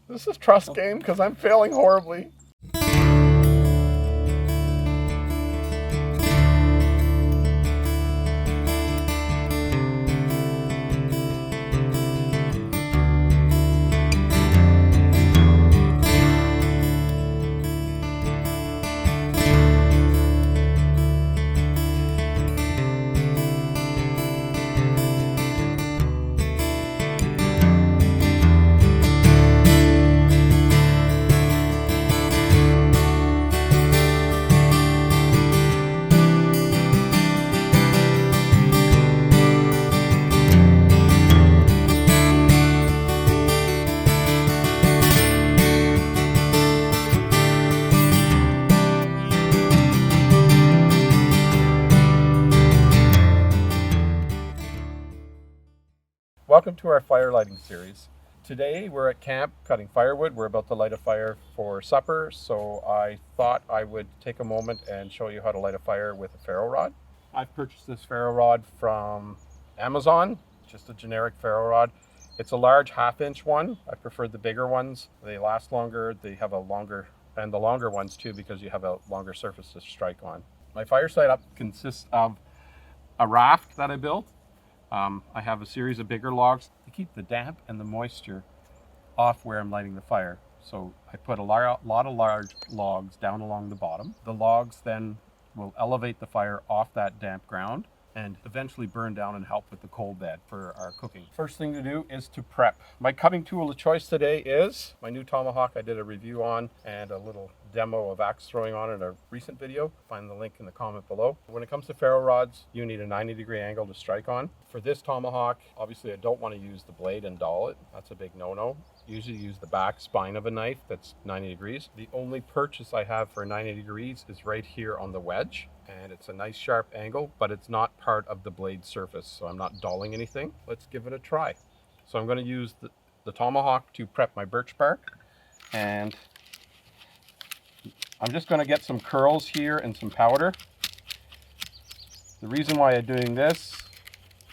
This is trust game because I'm failing horribly. Welcome to our fire lighting series. Today we're at camp cutting firewood. We're about to light a fire for supper, so I thought I would take a moment and show you how to light a fire with a ferro rod. I've purchased this ferro rod from Amazon, just a generic ferro rod. It's a large 1/2-inch one. I prefer the bigger ones. They last longer, they have a longer, and the longer ones too, because you have a longer surface to strike on. My fire setup consists of a raft that I built. I have a series of bigger logs to keep the damp and the moisture off where I'm lighting the fire. So I put a lot of large logs down along the bottom. The logs then will elevate the fire off that damp ground and eventually burn down and help with the coal bed for our cooking. First thing to do is to prep. My cutting tool of choice today is my new tomahawk I did a review on and a little demo of axe throwing on in a recent video. Find the link in the comment below. When it comes to ferro rods, you need a 90-degree angle to strike on. For this tomahawk, obviously I don't want to use the blade and dull it. That's a big no-no. Usually use the back spine of a knife that's 90 degrees. The only purchase I have for 90 degrees is right here on the wedge, and it's a nice sharp angle, but it's not part of the blade surface, so I'm not dulling anything. Let's give it a try. So I'm going to use the tomahawk to prep my birch bark, and I'm just going to get some curls here and some powder. The reason why I'm doing this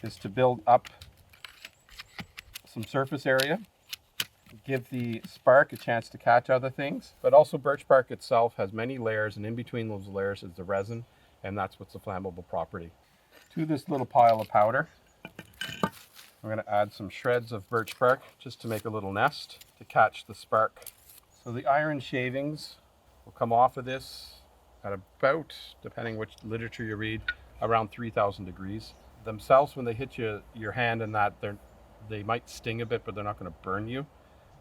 is to build up some surface area, give the spark a chance to catch other things, but also birch bark itself has many layers, and in between those layers is the resin, and that's what's the flammable property. To this little pile of powder, I'm going to add some shreds of birch bark just to make a little nest to catch the spark. So the iron shavings will come off of this at about, depending which literature you read, around 3,000 degrees. Themselves, when they hit your hand and that, they might sting a bit, but they're not going to burn you.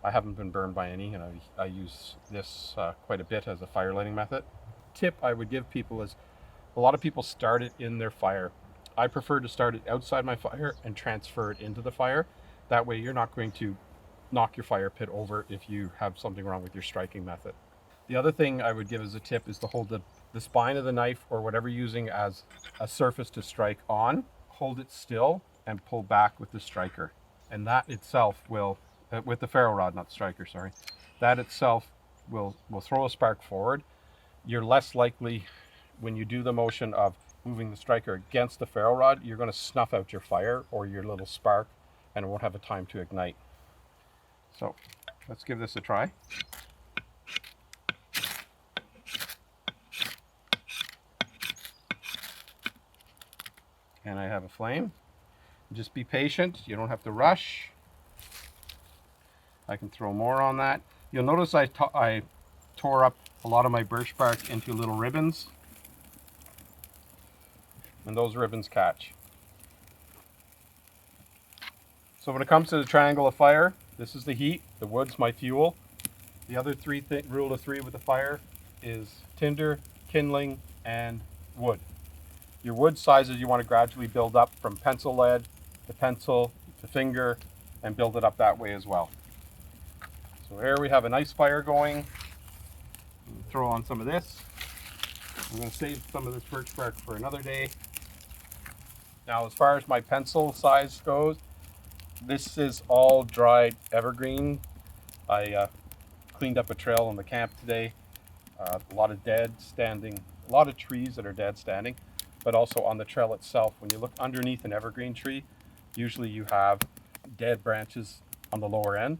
I haven't been burned by any, and I use this quite a bit as a fire lighting method. Tip I would give people is, a lot of people start it in their fire. I prefer to start it outside my fire and transfer it into the fire. That way you're not going to knock your fire pit over if you have something wrong with your striking method. The other thing I would give as a tip is to hold the spine of the knife or whatever you're using as a surface to strike on, hold it still and pull back with the striker. And that itself will, with the ferro rod, not striker, sorry, that itself will throw a spark forward. You're less likely, when you do the motion of moving the striker against the ferro rod, you're going to snuff out your fire or your little spark, and it won't have a time to ignite. So let's give this a try. And I have a flame. Just be patient, you don't have to rush. I can throw more on that. You'll notice I tore up a lot of my birch bark into little ribbons, and those ribbons catch. So when it comes to the triangle of fire, this is the heat, the wood's my fuel. The other rule of three with the fire is tinder, kindling, and wood. Your wood sizes you want to gradually build up from pencil lead to pencil to finger, and build it up that way as well. So here we have a nice fire going. Throw on some of this. I'm going to save some of this birch bark for another day. Now, as far as my pencil size goes, this is all dried evergreen. I cleaned up a trail on the camp today. A lot of a lot of trees that are dead standing, but also on the trail itself. When you look underneath an evergreen tree, usually you have dead branches on the lower end.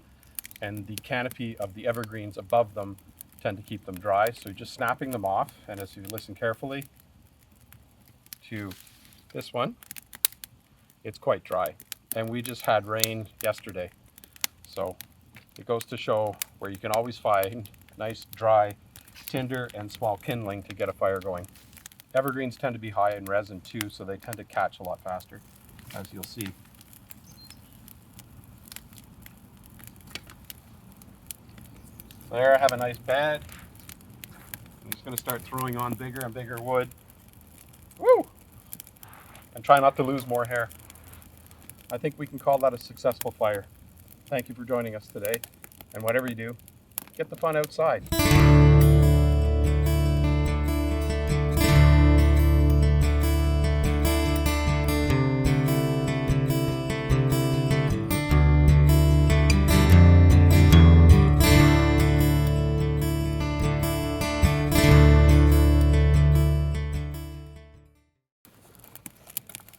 and the canopy of the evergreens above them tend to keep them dry. So just snapping them off, and as you listen carefully to this one, it's quite dry. And we just had rain yesterday. So it goes to show where you can always find nice dry tinder and small kindling to get a fire going. Evergreens tend to be high in resin too, so they tend to catch a lot faster, as you'll see. There, I have a nice bed. I'm just going to start throwing on bigger and bigger wood. Woo! And try not to lose more hair. I think we can call that a successful fire. Thank you for joining us today. And whatever you do, get the fun outside.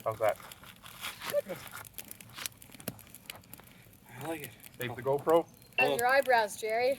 How's that? I like it. Save the GoPro? How's your eyebrows, Jerry?